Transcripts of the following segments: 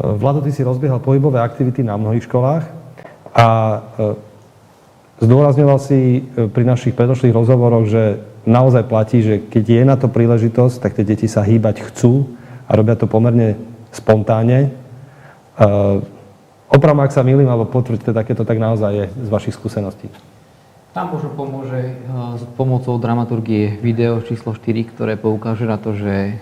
Vlado, ty si rozbiehal pohybové aktivity na mnohých školách a zdôrazňoval si pri našich predošlých rozhovoroch, že naozaj platí, že keď je na to príležitosť, tak tie deti sa hýbať chcú a robia to pomerne spontánne. Opravom, ak sa mýlim, alebo potvrďte, takéto tak naozaj je z vašich skúseností. Tam možno pomôže s pomocou dramaturgie video číslo 4, ktoré poukáže na to, že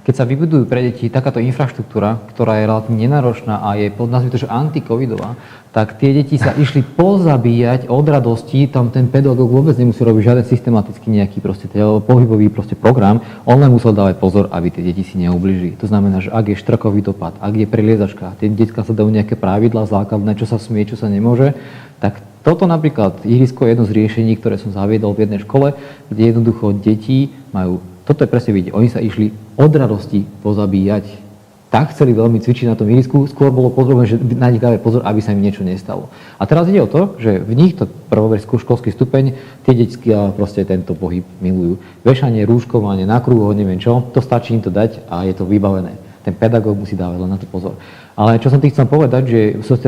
keď sa vybudujú pre deti takáto infraštruktúra, ktorá je relatívne nenáročná a je pod nazvím to, že anti-covidová, tak tie deti sa išli pozabíjať od radosti, tam ten pedagóg vôbec nemusí robiť žiaden systematický nejaký pohybový program, on len musel dávať pozor, aby tie deti si neublížili. To znamená, že ak je štrkový dopad, ak je preliezačka, tie detská sa dajú nejaké pravidlá základné, čo sa smie, čo sa nemôže, tak toto napríklad ihrisko je jedno z riešení, ktoré som zaviedol v jednej škole, kde jednoducho deti majú, toto je presne vidieť, oni sa išli od radosti pozabíjať. Tak chceli veľmi cvičiť na tom ihrisku, skôr bolo potrebné, že na nich dávajú pozor, aby sa im niečo nestalo. A teraz ide o to, že v nich to prvoškolský stupeň, tie deti proste tento pohyb milujú. Vešanie, rúškovanie, na kruhu, neviem čo, to stačí im to dať a je to vybavené. Ten pedagóg musí dávať len na to pozor. Ale čo som tým chcel povedať, že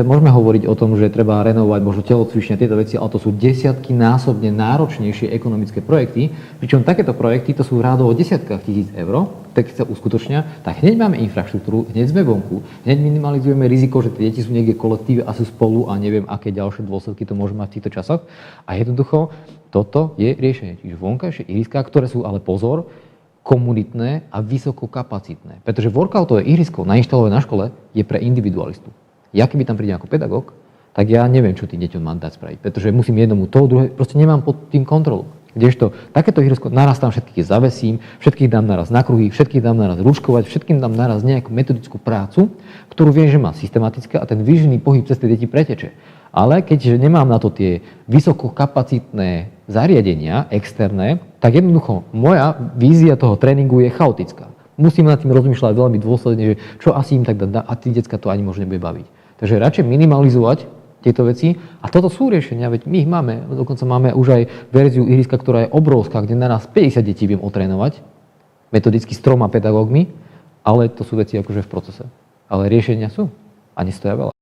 môžeme hovoriť o tom, že treba renovovať možno telocvične tieto veci, ale to sú desiatky násobne náročnejšie ekonomické projekty, pričom takéto projekty to sú rádovo desiatkách tisíc eur, tak keď sa uskutočnia, tak hneď máme infraštruktúru, hneď sme vonku, hneď minimalizujeme riziko, že tie deti sú niekde v kolektíve a sú spolu a neviem, aké ďalšie dôsledky to môže mať v týchto časoch. A jednoducho, toto je riešenie. Čiže vonkajšie ihriská, ktoré sú ale pozor, komunitné a vysokokapacitné. Pretože workoutové ihrisko nainštalované na škole je pre individualistu. Ja keby tam prídem ako pedagóg, tak ja neviem, čo tým deťom mám dať spraviť. Pretože musím jednomu toho, druhé, proste nemám pod tým kontrolu. Kdežto takéto ihrisko naraz tam všetkých zavesím, všetkých dám naraz na kruhy, všetkých dám naraz ručkovať, všetkým dám naraz nejakú metodickú prácu, ktorú viem, že má systematické a ten výživný pohyb cez tie deti preteče. Ale keďže nemám na to tie vysokokapacitné zariadenia externé, tak jednoducho moja vízia toho tréningu je chaotická. Musím nad tým rozmýšľať veľmi dôsledne, že čo asi im tak dá a tí decka to ani možno nebude baviť. Takže radšej minimalizovať tieto veci a toto sú riešenia, veď my ich máme, dokonca máme už aj verziu ihriska, ktorá je obrovská, kde naraz 50 detí viem otrénovať, metodicky s 3 pedagógmi, ale to sú veci akože v procese. Ale riešenia sú a nestoja veľa.